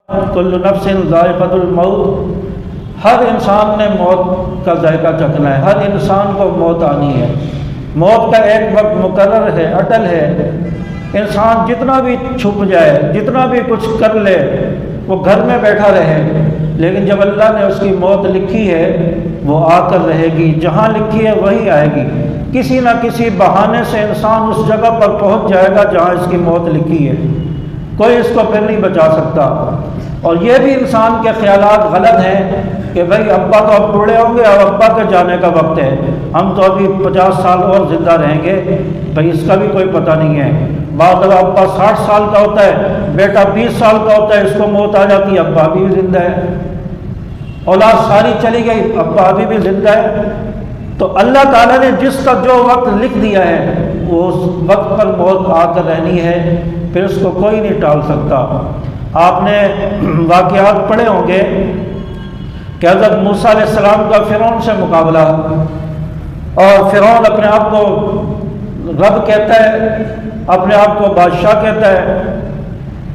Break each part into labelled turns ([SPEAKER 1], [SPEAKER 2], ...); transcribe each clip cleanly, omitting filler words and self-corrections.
[SPEAKER 1] کل نفس ذائقۃ الموت، ہر انسان نے موت کا ذائقہ چکھنا ہے، ہر انسان کو موت آنی ہے۔ موت کا ایک وقت مقرر ہے، اٹل ہے۔ انسان جتنا بھی چھپ جائے، جتنا بھی کچھ کر لے، وہ گھر میں بیٹھا رہے، لیکن جب اللہ نے اس کی موت لکھی ہے وہ آ کر رہے گی، جہاں لکھی ہے وہی آئے گی۔ کسی نہ کسی بہانے سے انسان اس جگہ پر پہنچ جائے گا جہاں اس کی موت لکھی ہے، کوئی اس کو پھر نہیں بچا سکتا۔ اور یہ بھی انسان کے خیالات غلط ہیں کہ بھائی ابا تو اب بوڑھے ہوں گے، اب ابا کے جانے کا وقت ہے، ہم تو ابھی 50 سال اور زندہ رہیں گے، بھائی اس کا بھی کوئی پتہ نہیں ہے۔ بعد اب ابا 60 سال کا ہوتا ہے، بیٹا 20 سال کا ہوتا ہے، اس کو موت آ جاتی ہے، ابا ابھی بھی زندہ ہے، اولاد ساری چلی گئی، ابا ابھی بھی زندہ ہے۔ تو اللہ تعالیٰ نے جس کا جو وقت لکھ دیا ہے وہ اس وقت پر موت آ کر رہنی ہے، پھر اس کو کوئی نہیں ٹال سکتا۔ آپ نے واقعات پڑھے ہوں گے کہ حضرت موسیٰ علیہ السلام کا فرعون سے مقابلہ، اور فرعون اپنے آپ کو رب کہتا ہے، اپنے آپ کو بادشاہ کہتا ہے،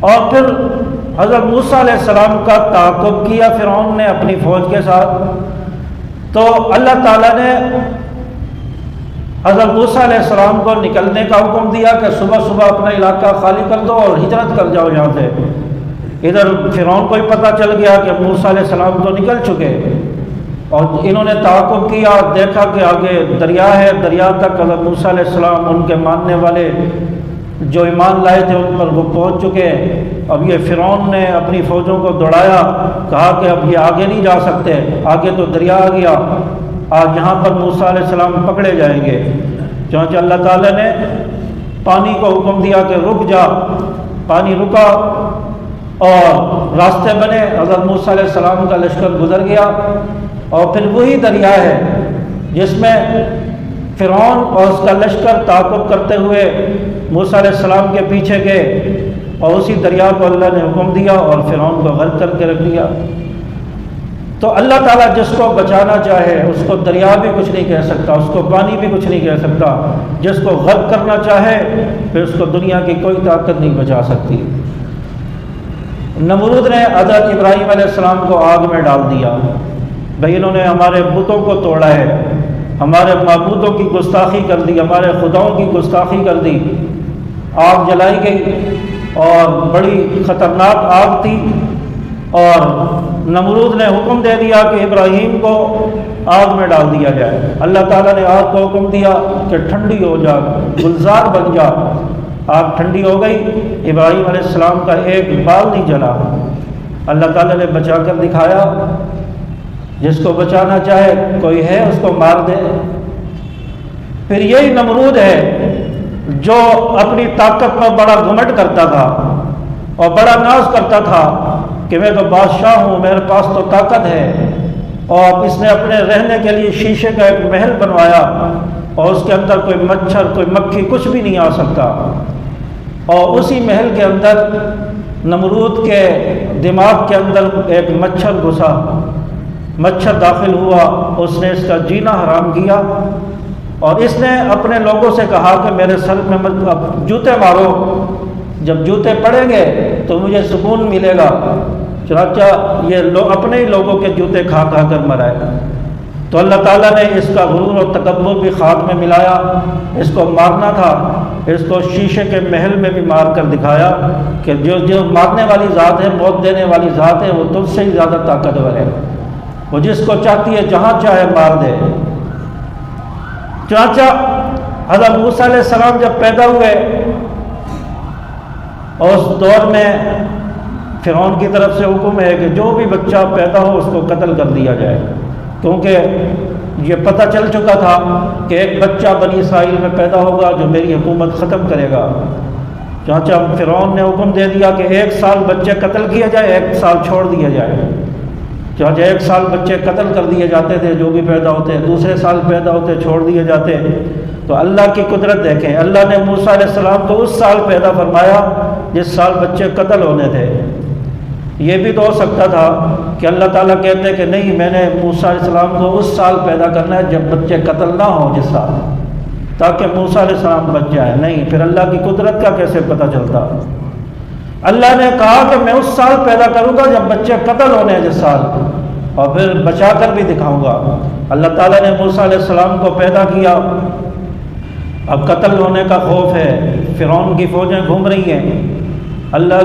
[SPEAKER 1] اور پھر حضرت موسیٰ علیہ السلام کا تعاقب کیا فرعون نے اپنی فوج کے ساتھ۔ تو اللہ تعالیٰ نے حضرت موسیٰ علیہ السلام کو نکلنے کا حکم دیا کہ صبح صبح اپنا علاقہ خالی کر دو اور ہجرت کر جاؤ یہاں سے۔ ادھر فرعون کو ہی پتہ چل گیا کہ موسیٰ علیہ السلام تو نکل چکے، اور انہوں نے تعاقب کیا، دیکھا کہ آگے دریا ہے، دریا تک حضرت موسیٰ علیہ السلام ان کے ماننے والے جو ایمان لائے تھے ان پر وہ پہنچ چکے۔ اب یہ فرعون نے اپنی فوجوں کو دوڑایا، کہا کہ اب یہ آگے نہیں جا سکتے، آگے تو دریا آ گیا، آج یہاں پر موسیٰ علیہ السلام پکڑے جائیں گے۔ چونکہ اللہ تعالیٰ نے پانی کو حکم دیا کہ رک جا، پانی رکا اور راستے بنے، حضرت موسیٰ علیہ السلام کا لشکر گزر گیا، اور پھر وہی دریا ہے جس میں فرعون اور اس کا لشکر تعاقب کرتے ہوئے موسیٰ علیہ السلام کے پیچھے گئے، اور اسی دریا کو اللہ نے حکم دیا اور فرعون کو غرق کر کے رکھ دیا۔ تو اللہ تعالیٰ جس کو بچانا چاہے اس کو دریا بھی کچھ نہیں کہہ سکتا، اس کو پانی بھی کچھ نہیں کہہ سکتا، جس کو غرق کرنا چاہے پھر اس کو دنیا کی کوئی طاقت نہیں بچا سکتی۔ نمرود نے حضرت ابراہیم علیہ السلام کو آگ میں ڈال دیا، بھئی انہوں نے ہمارے بتوں کو توڑا ہے، ہمارے معبودوں کی گستاخی کر دی، ہمارے خداؤں کی گستاخی کر دی۔ آگ جلائی گئی اور بڑی خطرناک آگ تھی، اور نمرود نے حکم دے دیا کہ ابراہیم کو آگ میں ڈال دیا جائے۔ اللہ تعالیٰ نے آگ کو حکم دیا کہ ٹھنڈی ہو جا، گلزار بن جا۔ آگ ٹھنڈی ہو گئی، ابراہیم علیہ السلام کا ایک بال نہیں جلا۔ اللہ تعالیٰ نے بچا کر دکھایا، جس کو بچانا چاہے کوئی ہے اس کو مار دے۔ پھر یہی نمرود ہے جو اپنی طاقت پر بڑا گھمنڈ کرتا تھا اور بڑا ناز کرتا تھا کہ میں تو بادشاہ ہوں، میرے پاس تو طاقت ہے، اور اس نے اپنے رہنے کے لیے شیشے کا ایک محل بنوایا، اور اس کے اندر کوئی مچھر کوئی مکھی کچھ بھی نہیں آ سکتا۔ اور اسی محل کے اندر نمرود کے دماغ کے اندر ایک مچھر گھسا، مچھر داخل ہوا، اس نے اس کا جینا حرام کیا، اور اس نے اپنے لوگوں سے کہا کہ میرے سر میں اب جوتے مارو، جب جوتے پڑیں گے تو مجھے سکون ملے گا۔ چنانچہ یہ اپنے ہی لوگوں کے جوتے کھا کھا کر مرائے۔ تو اللہ تعالیٰ نے اس کا غرور اور تکبر بھی خاک میں ملایا۔ اس کو مارنا تھا، اس کو شیشے کے محل میں بھی مار کر دکھایا کہ جو مارنے والی ذات ہے، موت دینے والی ذات ہے، وہ تجھ سے ہی زیادہ طاقتور ہے، وہ جس کو چاہتی ہے جہاں چاہے مار دے۔ چنانچہ حضرت موسیٰ علیہ السلام جب پیدا ہوئے، اور اس دور میں فرعون کی طرف سے حکم ہے کہ جو بھی بچہ پیدا ہو اس کو قتل کر دیا جائے، کیونکہ یہ پتہ چل چکا تھا کہ ایک بچہ بنی اسرائیل میں پیدا ہوگا جو میری حکومت ختم کرے گا۔ چنانچہ فرعون نے حکم دے دیا کہ 1 سال بچے قتل کیے جائے، 1 سال چھوڑ دیا جائے۔ چنانچہ 1 سال بچے قتل کر دیے جاتے تھے جو بھی پیدا ہوتے، دوسرے سال پیدا ہوتے چھوڑ دیے جاتے۔ تو اللہ کی قدرت دیکھیں، اللہ نے موسیٰ علیہ السلام کو اس سال پیدا فرمایا جس سال بچے قتل ہونے تھے۔ یہ بھی تو ہو سکتا تھا کہ اللہ تعالیٰ کہتے کہ نہیں، میں نے موسیٰ علیہ السلام کو اس سال پیدا کرنا ہے جب بچے قتل نہ ہوں جس سال، تاکہ موسیٰ علیہ السلام بچ جائے۔ نہیں، پھر اللہ کی قدرت کا کیسے پتہ چلتا؟ اللہ نے کہا کہ میں اس سال پیدا کروں گا جب بچے قتل ہونے ہیں، جس سال، اور پھر بچا کر بھی دکھاؤں گا۔ اللہ تعالیٰ نے موسیٰ علیہ السلام کو پیدا کیا، اب قتل ہونے کا خوف ہے، فرعون کی فوجیں گھوم رہی ہیں۔ اللہ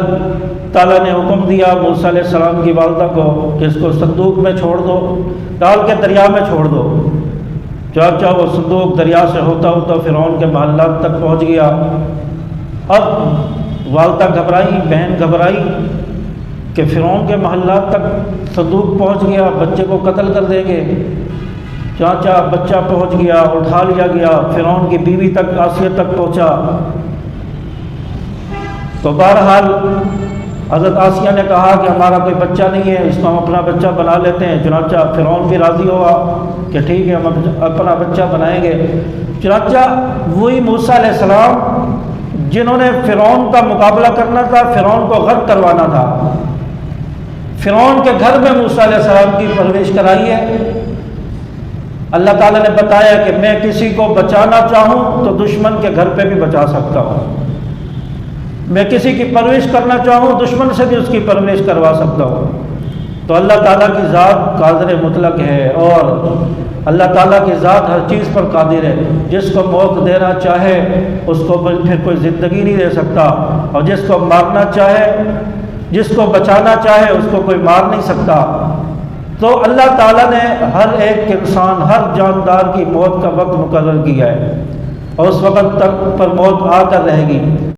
[SPEAKER 1] تعالیٰ نے حکم دیا موسیٰ علیہ السلام کی والدہ کو کہ اس کو صندوق میں چھوڑ دو، ڈال کے دریا میں چھوڑ دو۔ چاچا وہ صندوق دریا سے ہوتا ہوتا فرعون کے محلات تک پہنچ گیا۔ اب والدہ گھبرائی، بہن گھبرائی کہ فرعون کے محلات تک صندوق پہنچ گیا، بچے کو قتل کر دیں گے۔ چاچا بچہ پہنچ گیا، اٹھا لیا گیا، فرعون کی بیوی تک، آسیہ تک پہنچا۔ تو بہرحال حضرت آسیہ نے کہا کہ ہمارا کوئی بچہ نہیں ہے، اس کو ہم اپنا بچہ بنا لیتے ہیں۔ چنانچہ فرعون بھی راضی ہوا کہ ٹھیک ہے، ہم اپنا بچہ بنائیں گے۔ چنانچہ وہی موسیٰ علیہ السلام جنہوں نے فرعون کا مقابلہ کرنا تھا، فرعون کو غرق کروانا تھا، فرعون کے گھر میں موسیٰ علیہ السلام کی پرورش کرائی ہے۔ اللہ تعالیٰ نے بتایا کہ میں کسی کو بچانا چاہوں تو دشمن کے گھر پہ بھی بچا سکتا ہوں، میں کسی کی پرورش کرنا چاہوں دشمن سے بھی اس کی پرورش کروا سکتا ہوں۔ تو اللہ تعالیٰ کی ذات قادر مطلق ہے، اور اللہ تعالیٰ کی ذات ہر چیز پر قادر ہے۔ جس کو موت دینا چاہے اس کو پھر کوئی زندگی نہیں دے سکتا، اور جس کو مارنا چاہے، جس کو بچانا چاہے اس کو کوئی مار نہیں سکتا۔ تو اللہ تعالیٰ نے ہر ایک انسان، ہر جاندار کی موت کا وقت مقرر کیا ہے، اور اس وقت تک پر موت آ کر رہے گی۔